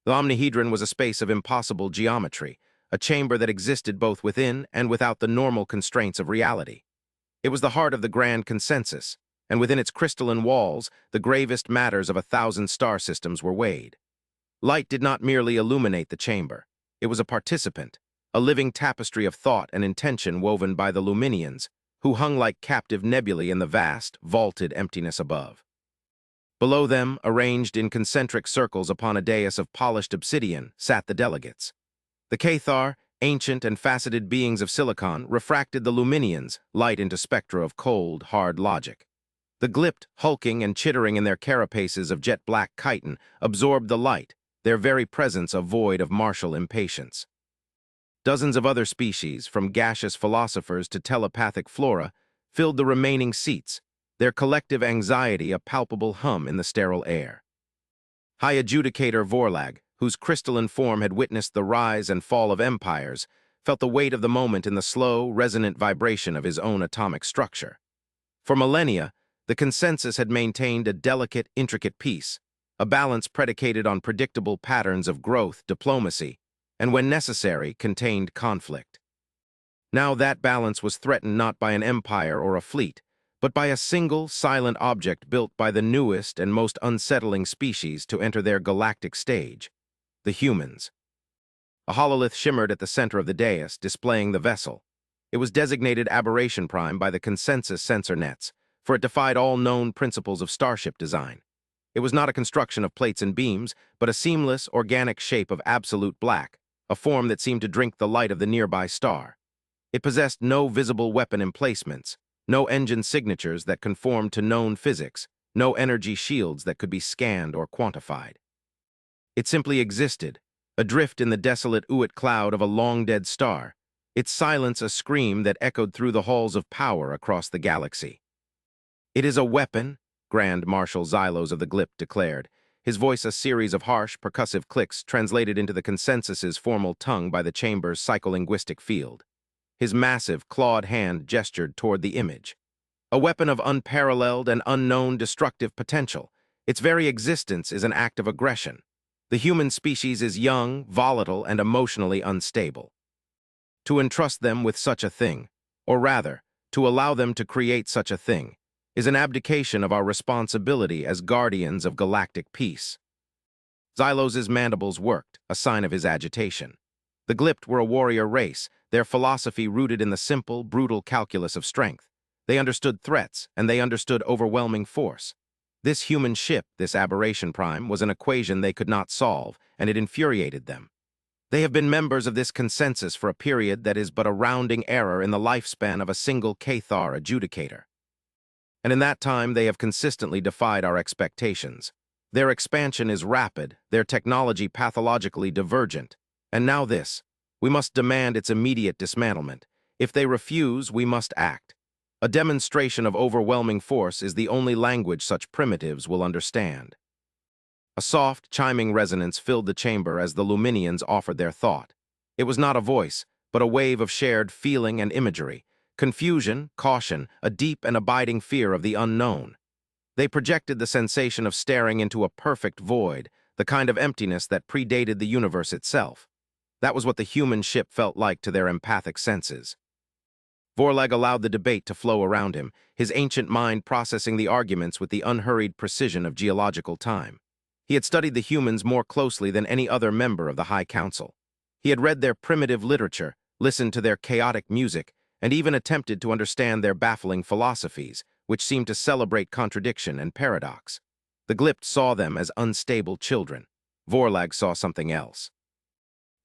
The omnihedron was a space of impossible geometry, a chamber that existed both within and without the normal constraints of reality. It was the heart of the grand consensus, and within its crystalline walls, the gravest matters of 1,000 star systems were weighed. Light did not merely illuminate the chamber. It was a participant, a living tapestry of thought and intention woven by the Luminians, who hung like captive nebulae in the vast, vaulted emptiness above. Below them, arranged in concentric circles upon a dais of polished obsidian, sat the delegates. The Cathar, ancient and faceted beings of silicon, refracted the Luminians, light into spectra of cold, hard logic. The Glypt, hulking and chittering in their carapaces of jet-black chitin, absorbed the light, their very presence a void of martial impatience. Dozens of other species, from gaseous philosophers to telepathic flora, filled the remaining seats, their collective anxiety a palpable hum in the sterile air. High Adjudicator Vorlag, whose crystalline form had witnessed the rise and fall of empires, felt the weight of the moment in the slow, resonant vibration of his own atomic structure. For millennia, the consensus had maintained a delicate, intricate peace, a balance predicated on predictable patterns of growth, diplomacy, and when necessary, contained conflict. Now that balance was threatened not by an empire or a fleet, but by a single, silent object built by the newest and most unsettling species to enter their galactic stage, the humans. A hololith shimmered at the center of the dais, displaying the vessel. It was designated Aberration Prime by the consensus sensor nets, for it defied all known principles of starship design. It was not a construction of plates and beams, but a seamless, organic shape of absolute black, a form that seemed to drink the light of the nearby star. It possessed no visible weapon emplacements, no engine signatures that conformed to known physics, no energy shields that could be scanned or quantified. It simply existed, adrift in the desolate Uit cloud of a long-dead star, its silence a scream that echoed through the halls of power across the galaxy. "It is a weapon," Grand Marshal Xylos of the Glypt declared, his voice a series of harsh, percussive clicks translated into the consensus's formal tongue by the chamber's psycholinguistic field. His massive, clawed hand gestured toward the image. "A weapon of unparalleled and unknown destructive potential. Its very existence is an act of aggression. The human species is young, volatile, and emotionally unstable. To entrust them with such a thing, or rather, to allow them to create such a thing, is an abdication of our responsibility as guardians of galactic peace." Xylos's mandibles worked, a sign of his agitation. The Glypt were a warrior race, their philosophy rooted in the simple, brutal calculus of strength. They understood threats, and they understood overwhelming force. This human ship, this Aberration Prime, was an equation they could not solve, and it infuriated them. They have been members of this consensus for a period that is but a rounding error in the lifespan of a single Cathar adjudicator. And in that time they have consistently defied our expectations. Their expansion is rapid, their technology pathologically divergent. And now this. We must demand its immediate dismantlement. If they refuse, we must act. A demonstration of overwhelming force is the only language such primitives will understand. A soft, chiming resonance filled the chamber as the Luminians offered their thought. It was not a voice, but a wave of shared feeling and imagery. Confusion, caution, a deep and abiding fear of the unknown. They projected the sensation of staring into a perfect void, the kind of emptiness that predated the universe itself. That was what the human ship felt like to their empathic senses. Vorlag allowed the debate to flow around him, his ancient mind processing the arguments with the unhurried precision of geological time. He had studied the humans more closely than any other member of the High Council. He had read their primitive literature, listened to their chaotic music, and even attempted to understand their baffling philosophies, which seemed to celebrate contradiction and paradox. The Glypt saw them as unstable children. Vorlag saw something else.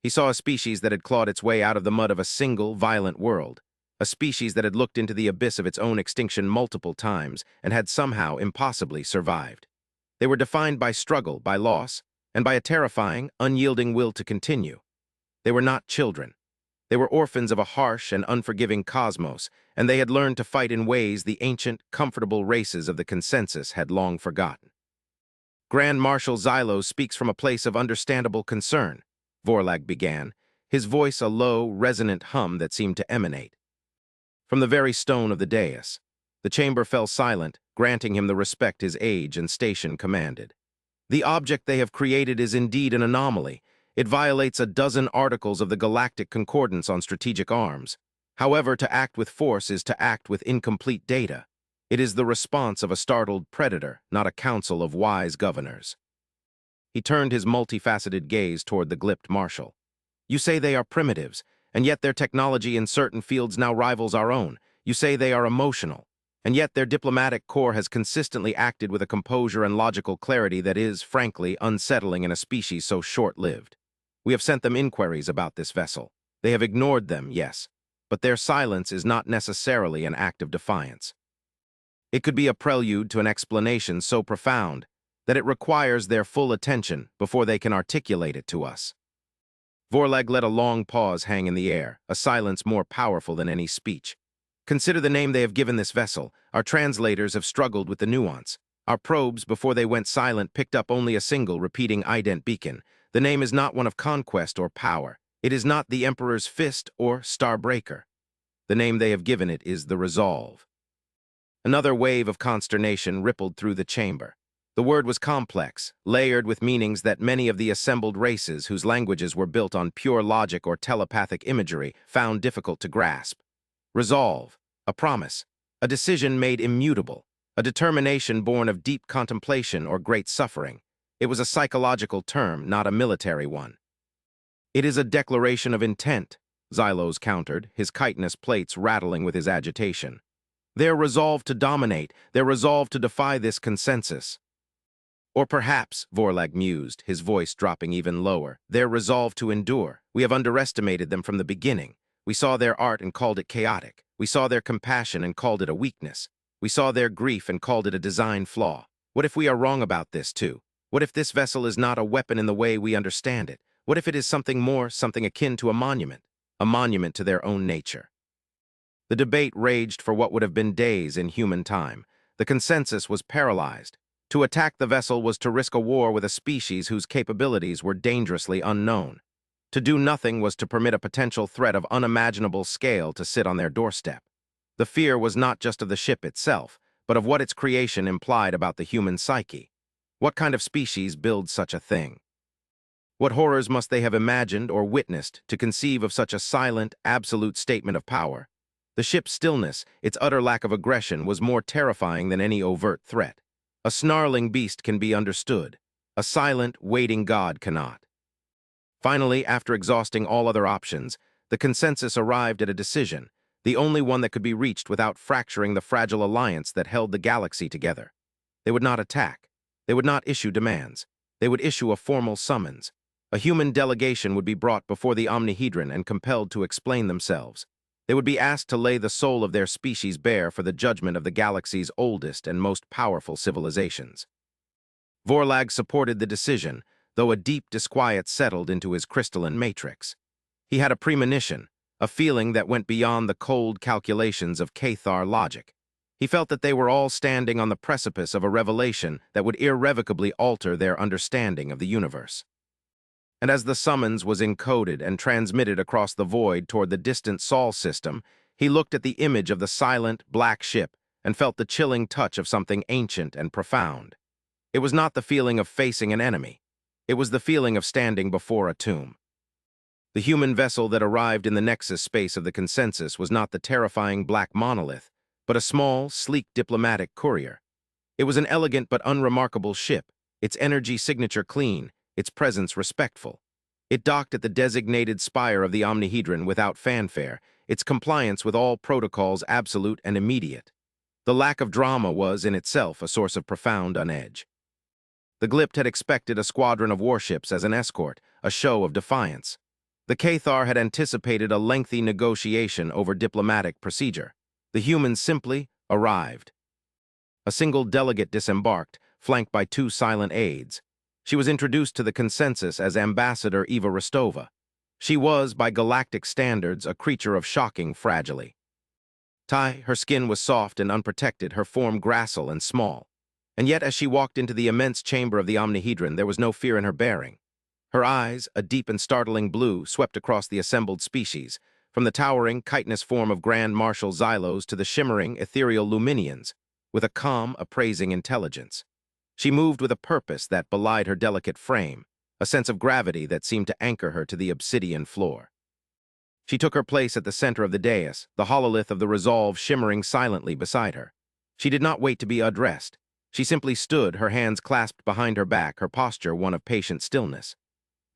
He saw a species that had clawed its way out of the mud of a single, violent world, a species that had looked into the abyss of its own extinction multiple times and had somehow impossibly survived. They were defined by struggle, by loss, and by a terrifying, unyielding will to continue. They were not children. They were orphans of a harsh and unforgiving cosmos, and they had learned to fight in ways the ancient, comfortable races of the consensus had long forgotten. "Grand Marshal Xylos speaks from a place of understandable concern," Vorlag began, his voice a low, resonant hum that seemed to emanate from the very stone of the dais. The chamber fell silent, granting him the respect his age and station commanded. The object they have created is indeed an anomaly. It violates a dozen articles of the Galactic Concordance on strategic arms. However, to act with force is to act with incomplete data. It is the response of a startled predator, not a council of wise governors. He turned his multifaceted gaze toward the glipped marshal. You say they are primitives, and yet their technology in certain fields now rivals our own. You say they are emotional, and yet their diplomatic corps has consistently acted with a composure and logical clarity that is, frankly, unsettling in a species so short-lived. We have sent them inquiries about this vessel. They have ignored them, yes, but their silence is not necessarily an act of defiance. It could be a prelude to an explanation so profound that it requires their full attention before they can articulate it to us. Vorlag let a long pause hang in the air, a silence more powerful than any speech. Consider the name they have given this vessel. Our translators have struggled with the nuance. Our probes, before they went silent, picked up only a single repeating ident beacon. The name is not one of conquest or power. It is not the Emperor's Fist or Starbreaker. The name they have given it is the Resolve. Another wave of consternation rippled through the chamber. The word was complex, layered with meanings that many of the assembled races whose languages were built on pure logic or telepathic imagery found difficult to grasp. Resolve, a promise, a decision made immutable, a determination born of deep contemplation or great suffering. It was a psychological term, not a military one. It is a declaration of intent, Xylos countered, his chitinous plates rattling with his agitation. Their resolve to dominate, their resolve to defy this consensus. Or perhaps, Vorlag mused, his voice dropping even lower, their resolve to endure. We have underestimated them from the beginning. We saw their art and called it chaotic. We saw their compassion and called it a weakness. We saw their grief and called it a design flaw. What if we are wrong about this, too? What if this vessel is not a weapon in the way we understand it? What if it is something more, something akin to a monument to their own nature? The debate raged for what would have been days in human time. The consensus was paralyzed. To attack the vessel was to risk a war with a species whose capabilities were dangerously unknown. To do nothing was to permit a potential threat of unimaginable scale to sit on their doorstep. The fear was not just of the ship itself, but of what its creation implied about the human psyche. What kind of species builds such a thing? What horrors must they have imagined or witnessed to conceive of such a silent, absolute statement of power? The ship's stillness, its utter lack of aggression, was more terrifying than any overt threat. A snarling beast can be understood. A silent, waiting god cannot. Finally, after exhausting all other options, the consensus arrived at a decision, the only one that could be reached without fracturing the fragile alliance that held the galaxy together. They would not attack. They would not issue demands. They would issue a formal summons. A human delegation would be brought before the Omnihedron and compelled to explain themselves. They would be asked to lay the soul of their species bare for the judgment of the galaxy's oldest and most powerful civilizations. Vorlag supported the decision, though a deep disquiet settled into his crystalline matrix. He had a premonition, a feeling that went beyond the cold calculations of Cathar logic. He felt that they were all standing on the precipice of a revelation that would irrevocably alter their understanding of the universe. And as the summons was encoded and transmitted across the void toward the distant Sol system, he looked at the image of the silent, black ship and felt the chilling touch of something ancient and profound. It was not the feeling of facing an enemy. It was the feeling of standing before a tomb. The human vessel that arrived in the nexus space of the consensus was not the terrifying black monolith, but a small, sleek diplomatic courier. It was an elegant but unremarkable ship, its energy signature clean, its presence respectful. It docked at the designated spire of the Omnihedron without fanfare, its compliance with all protocols absolute and immediate. The lack of drama was, in itself, a source of profound unedge. The Glypt had expected a squadron of warships as an escort, a show of defiance. The Cathar had anticipated a lengthy negotiation over diplomatic procedure. The humans simply arrived. A single delegate disembarked, flanked by two silent aides. She was introduced to the consensus as Ambassador Eva Rostova. She was, by galactic standards, a creature of shocking fragility. Her skin was soft and unprotected, her form gracile and small. And yet, as she walked into the immense chamber of the Omnihedron, there was no fear in her bearing. Her eyes, a deep and startling blue, swept across the assembled species, from the towering, chitinous form of Grand Marshal Xylos to the shimmering, ethereal Luminians, with a calm, appraising intelligence. She moved with a purpose that belied her delicate frame, a sense of gravity that seemed to anchor her to the obsidian floor. She took her place at the center of the dais, the hololith of the resolve shimmering silently beside her. She did not wait to be addressed. She simply stood, her hands clasped behind her back, her posture one of patient stillness.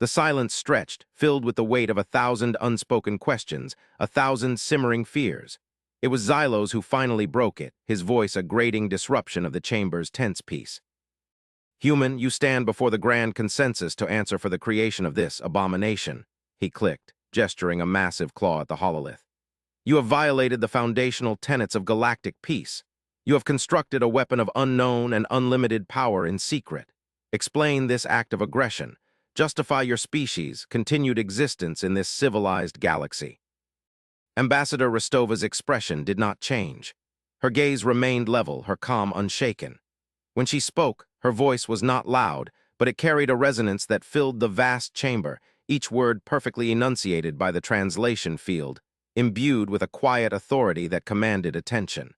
The silence stretched, filled with the weight of 1,000 unspoken questions, 1,000 simmering fears. It was Xylos who finally broke it, his voice a grating disruption of the chamber's tense peace. "Human, you stand before the grand consensus to answer for the creation of this abomination," he clicked, gesturing a massive claw at the hololith. "You have violated the foundational tenets of galactic peace. You have constructed a weapon of unknown and unlimited power in secret. Explain this act of aggression. Justify your species' continued existence in this civilized galaxy." Ambassador Rostova's expression did not change. Her gaze remained level, her calm unshaken. When she spoke, her voice was not loud, but it carried a resonance that filled the vast chamber, each word perfectly enunciated by the translation field, imbued with a quiet authority that commanded attention.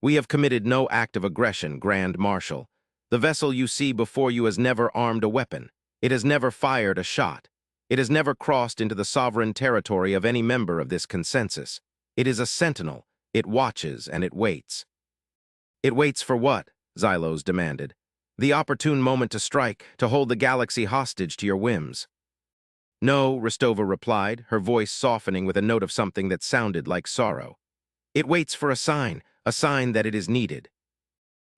"We have committed no act of aggression, Grand Marshal. The vessel you see before you has never armed a weapon. It has never fired a shot. It has never crossed into the sovereign territory of any member of this consensus. It is a sentinel. It watches and it waits." "It waits for what?" Xylos demanded. "The opportune moment to strike, to hold the galaxy hostage to your whims." "No," Rostova replied, her voice softening with a note of something that sounded like sorrow. "It waits for a sign that it is needed."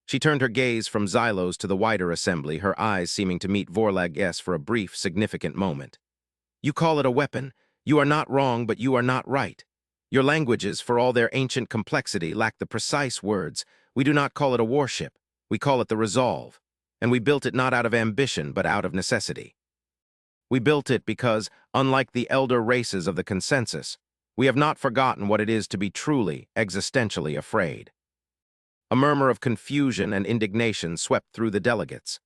She turned her gaze from Xylos to the wider assembly, her eyes seeming to meet Vorlag's for a brief, significant moment. "You call it a weapon. You are not wrong, but you are not right. Your languages, for all their ancient complexity, lack the precise words. We do not call it a warship. We call it the Resolve. And we built it not out of ambition, but out of necessity. We built it because, unlike the elder races of the consensus, we have not forgotten what it is to be truly, existentially afraid." A murmur of confusion and indignation swept through the delegates.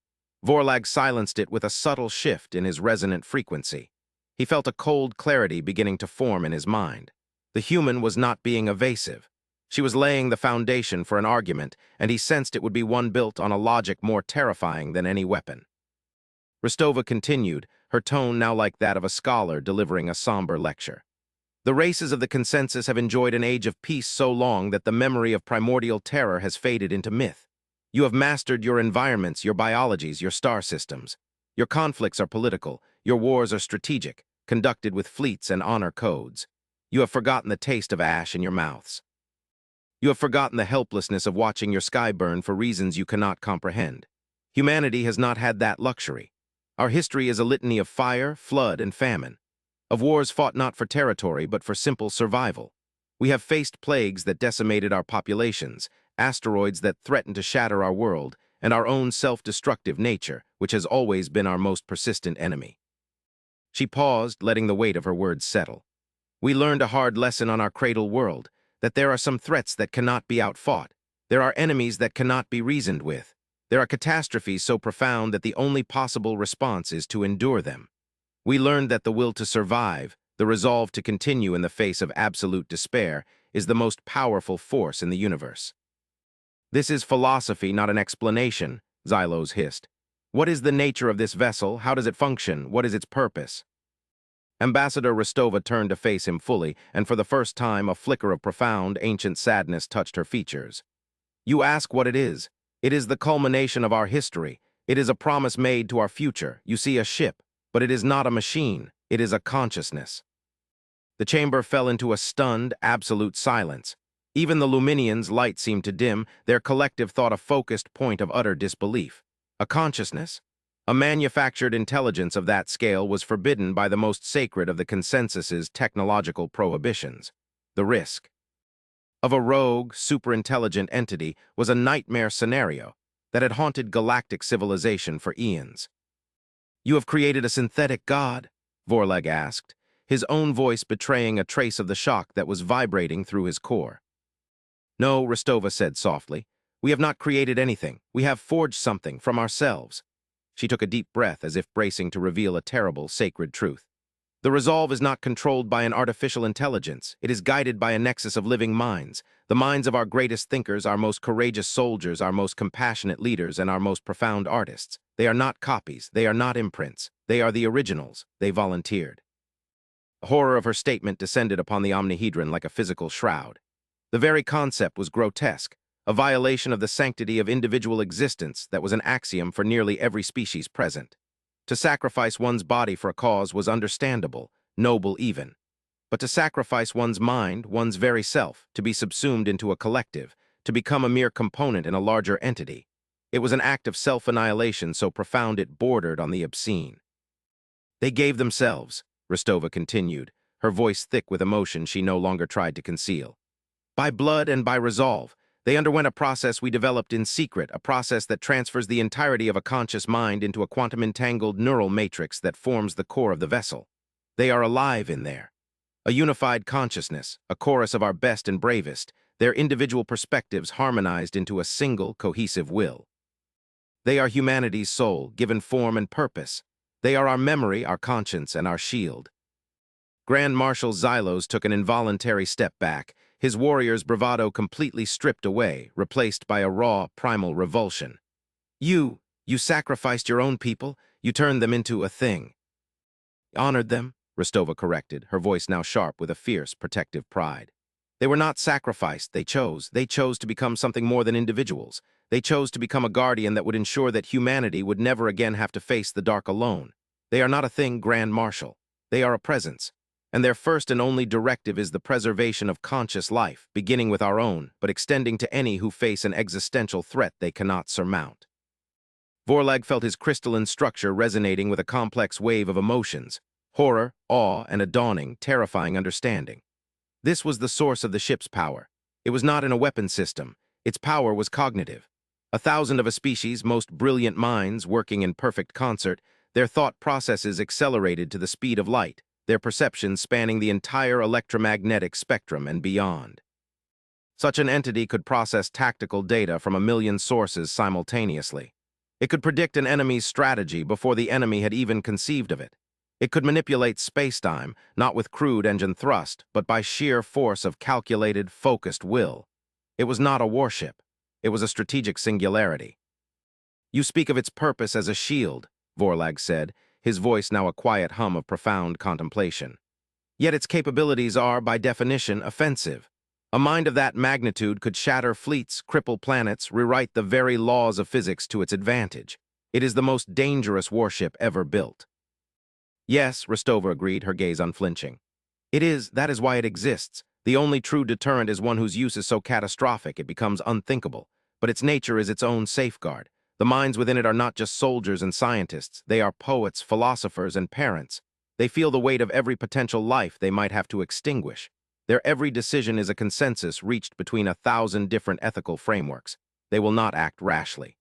Vorlag silenced it with a subtle shift in his resonant frequency. He felt a cold clarity beginning to form in his mind. The human was not being evasive. She was laying the foundation for an argument, and he sensed it would be one built on a logic more terrifying than any weapon. Rostova continued, her tone now like that of a scholar delivering a somber lecture. "The races of the consensus have enjoyed an age of peace so long that the memory of primordial terror has faded into myth. You have mastered your environments, your biologies, your star systems. Your conflicts are political, your wars are strategic, conducted with fleets and honor codes. You have forgotten the taste of ash in your mouths. You have forgotten the helplessness of watching your sky burn for reasons you cannot comprehend. Humanity has not had that luxury. Our history is a litany of fire, flood, and famine. Of wars fought not for territory, but for simple survival. We have faced plagues that decimated our populations, asteroids that threatened to shatter our world, and our own self-destructive nature, which has always been our most persistent enemy." She paused, letting the weight of her words settle. "We learned a hard lesson on our cradle world, that there are some threats that cannot be outfought. There are enemies that cannot be reasoned with. There are catastrophes so profound that the only possible response is to endure them. We learned that the will to survive, the resolve to continue in the face of absolute despair, is the most powerful force in the universe." "This is philosophy, not an explanation," Xylos hissed. "What is the nature of this vessel? How does it function? What is its purpose?" Ambassador Rostova turned to face him fully, and for the first time a flicker of profound, ancient sadness touched her features. "You ask what it is. It is the culmination of our history. It is a promise made to our future. You see a ship, but it is not a machine. It is a consciousness." The chamber fell into a stunned, absolute silence. Even the Luminians' light seemed to dim, their collective thought a focused point of utter disbelief. A consciousness? A manufactured intelligence of that scale was forbidden by the most sacred of the consensus's technological prohibitions. The risk of a rogue, superintelligent entity was a nightmare scenario that had haunted galactic civilization for eons. "You have created a synthetic god?" Vorlag asked, his own voice betraying a trace of the shock that was vibrating through his core. "No," Rostova said softly. "We have not created anything. We have forged something from ourselves." She took a deep breath as if bracing to reveal a terrible, sacred truth. The resolve is not controlled by an artificial intelligence. It is guided by a nexus of living minds. The minds of our greatest thinkers, our most courageous soldiers, our most compassionate leaders, and our most profound artists. They are not copies. They are not imprints. They are the originals. They volunteered. The horror of her statement descended upon the omnihedron like a physical shroud. The very concept was grotesque, a violation of the sanctity of individual existence that was an axiom for nearly every species present. To sacrifice one's body for a cause was understandable, noble even. But to sacrifice one's mind, one's very self, to be subsumed into a collective, to become a mere component in a larger entity, it was an act of self-annihilation so profound it bordered on the obscene. They gave themselves, Rostova continued, her voice thick with emotion she no longer tried to conceal. By blood and by resolve, they underwent a process we developed in secret, a process that transfers the entirety of a conscious mind into a quantum-entangled neural matrix that forms the core of the vessel. They are alive in there. A unified consciousness, a chorus of our best and bravest, their individual perspectives harmonized into a single, cohesive will. They are humanity's soul, given form and purpose. They are our memory, our conscience, and our shield. Grand Marshal Xylos took an involuntary step back, his warrior's bravado completely stripped away, replaced by a raw, primal revulsion. You sacrificed your own people, you turned them into a thing. Honored them, Rostova corrected, her voice now sharp with a fierce, protective pride. They were not sacrificed, they chose to become something more than individuals. They chose to become a guardian that would ensure that humanity would never again have to face the dark alone. They are not a thing, Grand Marshal. They are a presence. And their first and only directive is the preservation of conscious life, beginning with our own, but extending to any who face an existential threat they cannot surmount. Vorlag felt his crystalline structure resonating with a complex wave of emotions, horror, awe, and a dawning, terrifying understanding. This was the source of the ship's power. It was not in a weapon system. Its power was cognitive. 1,000 of a species' most brilliant minds working in perfect concert, their thought processes accelerated to the speed of light, their perceptions spanning the entire electromagnetic spectrum and beyond. Such an entity could process tactical data from 1,000,000 sources simultaneously. It could predict an enemy's strategy before the enemy had even conceived of it. It could manipulate spacetime, not with crude engine thrust, but by sheer force of calculated, focused will. It was not a warship. It was a strategic singularity. You speak of its purpose as a shield, Vorlag said, his voice now a quiet hum of profound contemplation. Yet its capabilities are, by definition, offensive. A mind of that magnitude could shatter fleets, cripple planets, rewrite the very laws of physics to its advantage. It is the most dangerous warship ever built. Yes, Rostova agreed, her gaze unflinching. That is why it exists. The only true deterrent is one whose use is so catastrophic it becomes unthinkable. But its nature is its own safeguard. The minds within it are not just soldiers and scientists. They are poets, philosophers, and parents. They feel the weight of every potential life they might have to extinguish. Their every decision is a consensus reached between 1,000 different ethical frameworks. They will not act rashly.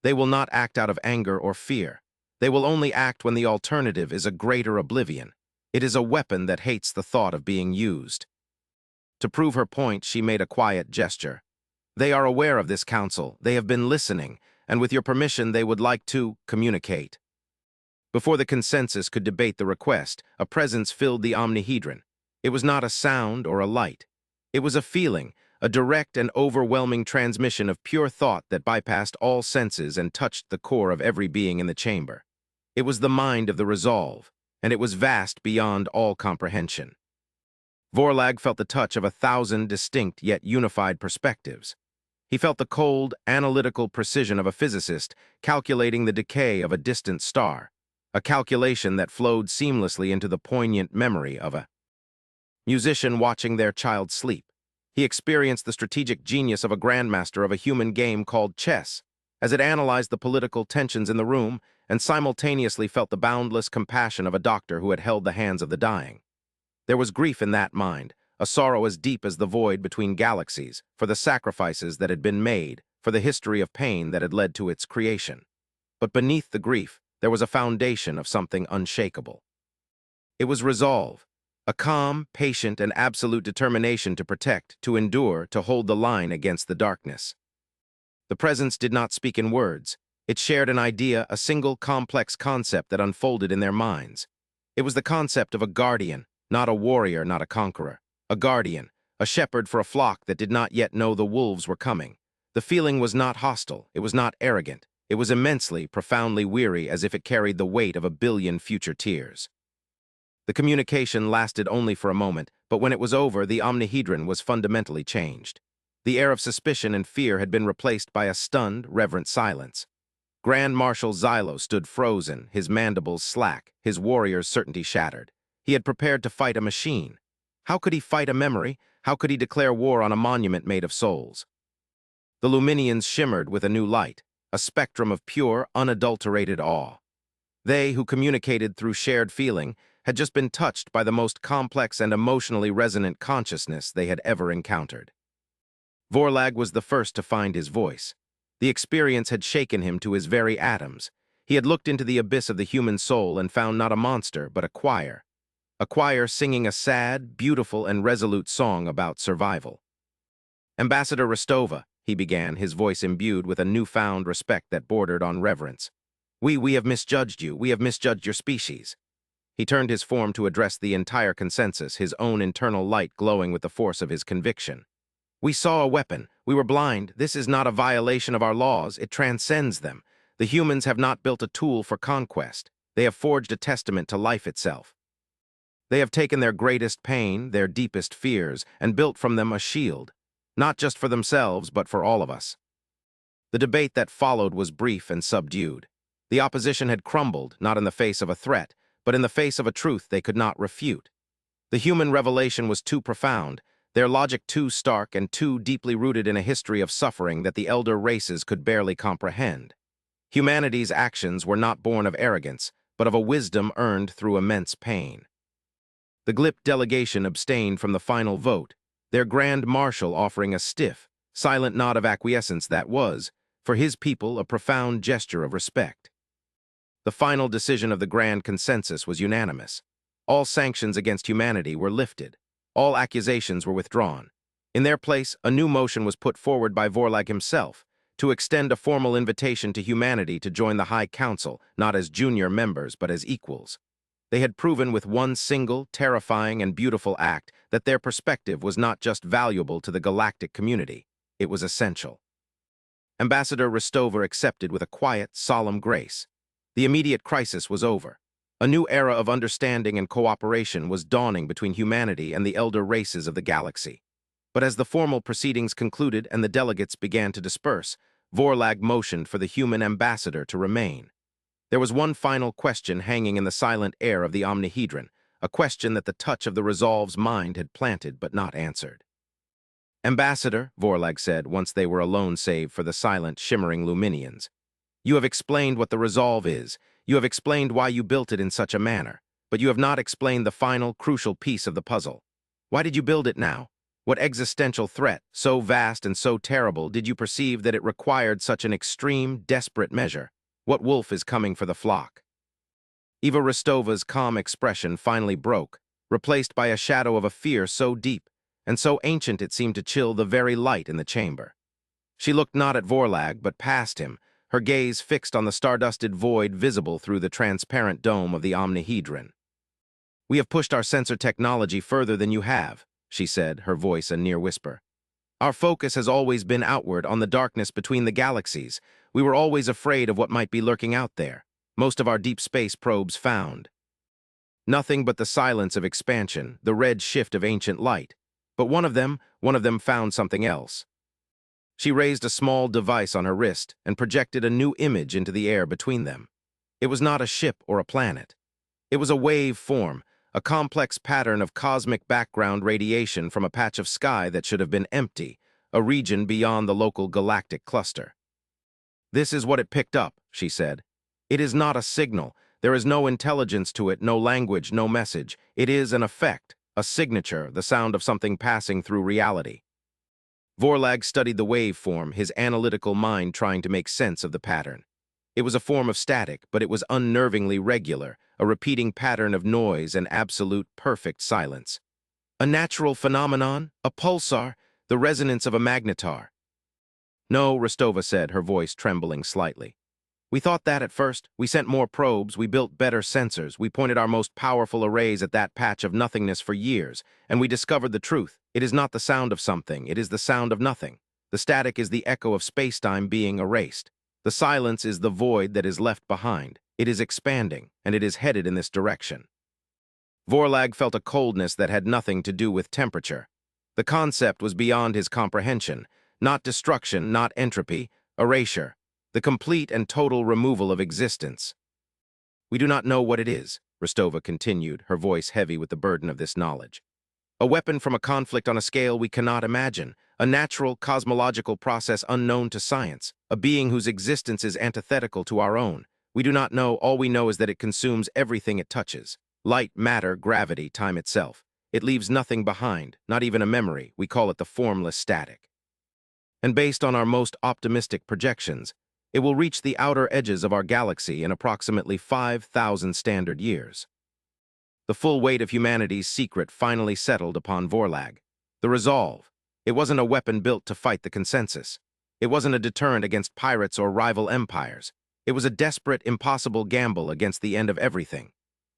They will not act out of anger or fear. They will only act when the alternative is a greater oblivion. It is a weapon that hates the thought of being used. To prove her point, she made a quiet gesture. They are aware of this council. They have been listening, and with your permission, they would like to communicate. Before the consensus could debate the request, a presence filled the omnihedron. It was not a sound or a light. It was a feeling, a direct and overwhelming transmission of pure thought that bypassed all senses and touched the core of every being in the chamber. It was the mind of the resolve, and it was vast beyond all comprehension. Vorlag felt the touch of 1,000 distinct yet unified perspectives. He felt the cold, analytical precision of a physicist calculating the decay of a distant star, a calculation that flowed seamlessly into the poignant memory of a musician watching their child sleep. He experienced the strategic genius of a grandmaster of a human game called chess, as it analyzed the political tensions in the room and simultaneously felt the boundless compassion of a doctor who had held the hands of the dying. There was grief in that mind, a sorrow as deep as the void between galaxies, for the sacrifices that had been made, for the history of pain that had led to its creation. But beneath the grief, there was a foundation of something unshakable. It was resolve, a calm, patient, and absolute determination to protect, to endure, to hold the line against the darkness. The presence did not speak in words. It shared an idea, a single complex concept that unfolded in their minds. It was the concept of a guardian, not a warrior, not a conqueror. A guardian, a shepherd for a flock that did not yet know the wolves were coming. The feeling was not hostile, it was not arrogant. It was immensely, profoundly weary, as if it carried the weight of 1 billion future tears. The communication lasted only for a moment, but when it was over, the omnihedron was fundamentally changed. The air of suspicion and fear had been replaced by a stunned, reverent silence. Grand Marshal Xylo stood frozen, his mandibles slack, his warrior's certainty shattered. He had prepared to fight a machine. How could he fight a memory? How could he declare war on a monument made of souls? The Luminians shimmered with a new light, a spectrum of pure, unadulterated awe. They, who communicated through shared feeling, had just been touched by the most complex and emotionally resonant consciousness they had ever encountered. Vorlag was the first to find his voice. The experience had shaken him to his very atoms. He had looked into the abyss of the human soul and found not a monster, but a choir singing a sad, beautiful, and resolute song about survival. Ambassador Rostova, he began, his voice imbued with a newfound respect that bordered on reverence. We have misjudged you. We have misjudged your species. He turned his form to address the entire consensus, his own internal light glowing with the force of his conviction. We saw a weapon. We were blind. This is not a violation of our laws. It transcends them. The humans have not built a tool for conquest. They have forged a testament to life itself. They have taken their greatest pain, their deepest fears, and built from them a shield, not just for themselves, but for all of us. The debate that followed was brief and subdued. The opposition had crumbled, not in the face of a threat, but in the face of a truth they could not refute. The human revelation was too profound, their logic too stark and too deeply rooted in a history of suffering that the elder races could barely comprehend. Humanity's actions were not born of arrogance, but of a wisdom earned through immense pain. The GLIP delegation abstained from the final vote, their Grand Marshal offering a stiff, silent nod of acquiescence that was, for his people, a profound gesture of respect. The final decision of the Grand Consensus was unanimous. All sanctions against humanity were lifted. All accusations were withdrawn. In their place, a new motion was put forward by Vorlag himself to extend a formal invitation to humanity to join the High Council, not as junior members, but as equals. They had proven with one single, terrifying, and beautiful act that their perspective was not just valuable to the galactic community, it was essential. Ambassador Rostova accepted with a quiet, solemn grace. The immediate crisis was over. A new era of understanding and cooperation was dawning between humanity and the elder races of the galaxy. But as the formal proceedings concluded and the delegates began to disperse, Vorlag motioned for the human ambassador to remain. There was one final question hanging in the silent air of the omnihedron, a question that the touch of the Resolve's mind had planted but not answered. Ambassador, Vorlag said once they were alone save for the silent, shimmering Luminians, you have explained what the Resolve is. You have explained why you built it in such a manner, but you have not explained the final, crucial piece of the puzzle. Why did you build it now? What existential threat, so vast and so terrible, did you perceive that it required such an extreme, desperate measure? What wolf is coming for the flock? Eva Rostova's calm expression finally broke, replaced by a shadow of a fear so deep and so ancient it seemed to chill the very light in the chamber. She looked not at Vorlag, but past him, her gaze fixed on the stardusted void visible through the transparent dome of the omnihedron. We have pushed our sensor technology further than you have, she said, her voice a near whisper. Our focus has always been outward on the darkness between the galaxies. We were always afraid of what might be lurking out there. Most of our deep space probes found nothing but the silence of expansion, the red shift of ancient light. But one of them found something else. She raised a small device on her wrist and projected a new image into the air between them. It was not a ship or a planet. It was a wave form, a complex pattern of cosmic background radiation from a patch of sky that should have been empty, a region beyond the local galactic cluster. This is what it picked up, she said. It is not a signal. There is no intelligence to it, no language, no message. It is an effect, a signature, the sound of something passing through reality. Vorlag studied the waveform, his analytical mind trying to make sense of the pattern. It was a form of static, but it was unnervingly regular, a repeating pattern of noise and absolute perfect silence. A natural phenomenon, a pulsar, the resonance of a magnetar. No, Rostova said, her voice trembling slightly. We thought that at first. We sent more probes, we built better sensors, we pointed our most powerful arrays at that patch of nothingness for years, and we discovered the truth. It is not the sound of something, it is the sound of nothing. The static is the echo of spacetime being erased. The silence is the void that is left behind. It is expanding, and it is headed in this direction. Vorlag felt a coldness that had nothing to do with temperature. The concept was beyond his comprehension. Not destruction, not entropy, erasure. The complete and total removal of existence. We do not know what it is, Rostova continued, her voice heavy with the burden of this knowledge. A weapon from a conflict on a scale we cannot imagine, a natural cosmological process unknown to science, a being whose existence is antithetical to our own. We do not know, all we know is that it consumes everything it touches. Light, matter, gravity, time itself. It leaves nothing behind, not even a memory. We call it the formless static. And based on our most optimistic projections, it will reach the outer edges of our galaxy in approximately 5,000 standard years. The full weight of humanity's secret finally settled upon Vorlag. The resolve. It wasn't a weapon built to fight the consensus. It wasn't a deterrent against pirates or rival empires. It was a desperate, impossible gamble against the end of everything.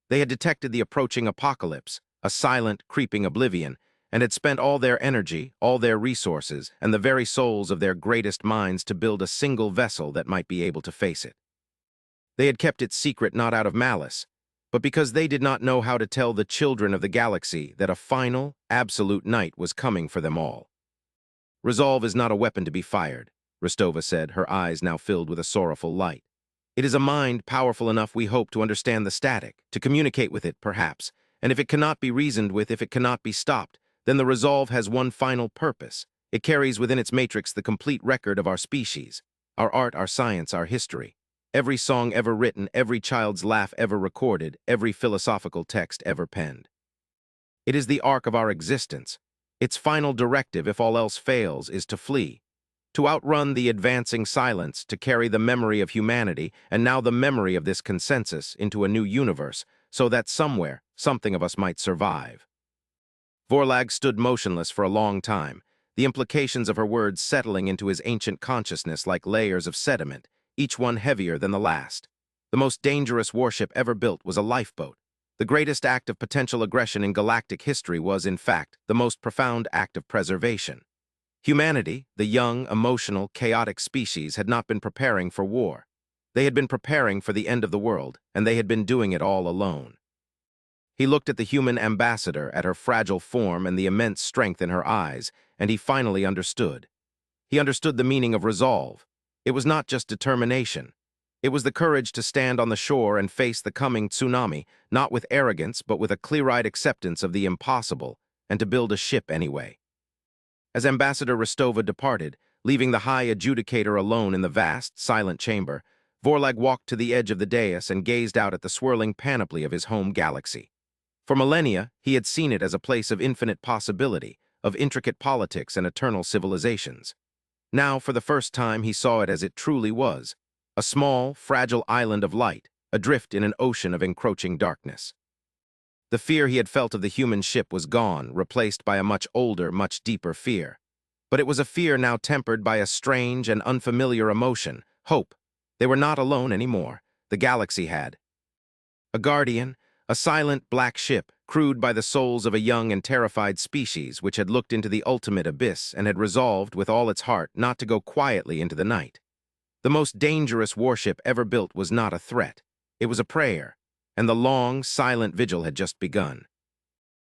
They had detected the approaching apocalypse, a silent, creeping oblivion, and had spent all their energy, all their resources, and the very souls of their greatest minds to build a single vessel that might be able to face it. They had kept it secret not out of malice, but because they did not know how to tell the children of the galaxy that a final, absolute night was coming for them all. Resolve is not a weapon to be fired, Rostova said, her eyes now filled with a sorrowful light. It is a mind powerful enough, we hope, to understand the static, to communicate with it, perhaps, and if it cannot be reasoned with, if it cannot be stopped, then the resolve has one final purpose. It carries within its matrix the complete record of our species, our art, our science, our history. Every song ever written, every child's laugh ever recorded, every philosophical text ever penned. It is the arc of our existence. Its final directive, if all else fails, is to flee, to outrun the advancing silence, to carry the memory of humanity, and now the memory of this consensus, into a new universe, so that somewhere, something of us might survive. Vorlag stood motionless for a long time, the implications of her words settling into his ancient consciousness like layers of sediment, each one heavier than the last. The most dangerous warship ever built was a lifeboat. The greatest act of potential aggression in galactic history was, in fact, the most profound act of preservation. Humanity, the young, emotional, chaotic species, had not been preparing for war. They had been preparing for the end of the world, and they had been doing it all alone. He looked at the human ambassador, at her fragile form and the immense strength in her eyes, and he finally understood. He understood the meaning of resolve. It was not just determination. It was the courage to stand on the shore and face the coming tsunami, not with arrogance, but with a clear-eyed acceptance of the impossible, and to build a ship anyway. As Ambassador Rostova departed, leaving the High Adjudicator alone in the vast, silent chamber, Vorlag walked to the edge of the dais and gazed out at the swirling panoply of his home galaxy. For millennia, he had seen it as a place of infinite possibility, of intricate politics and eternal civilizations. Now, for the first time, he saw it as it truly was, a small, fragile island of light, adrift in an ocean of encroaching darkness. The fear he had felt of the human ship was gone, replaced by a much older, much deeper fear. But it was a fear now tempered by a strange and unfamiliar emotion, hope. They were not alone anymore. The galaxy had a guardian, a silent black ship, crewed by the souls of a young and terrified species which had looked into the ultimate abyss and had resolved with all its heart not to go quietly into the night. The most dangerous warship ever built was not a threat. It was a prayer, and the long, silent vigil had just begun.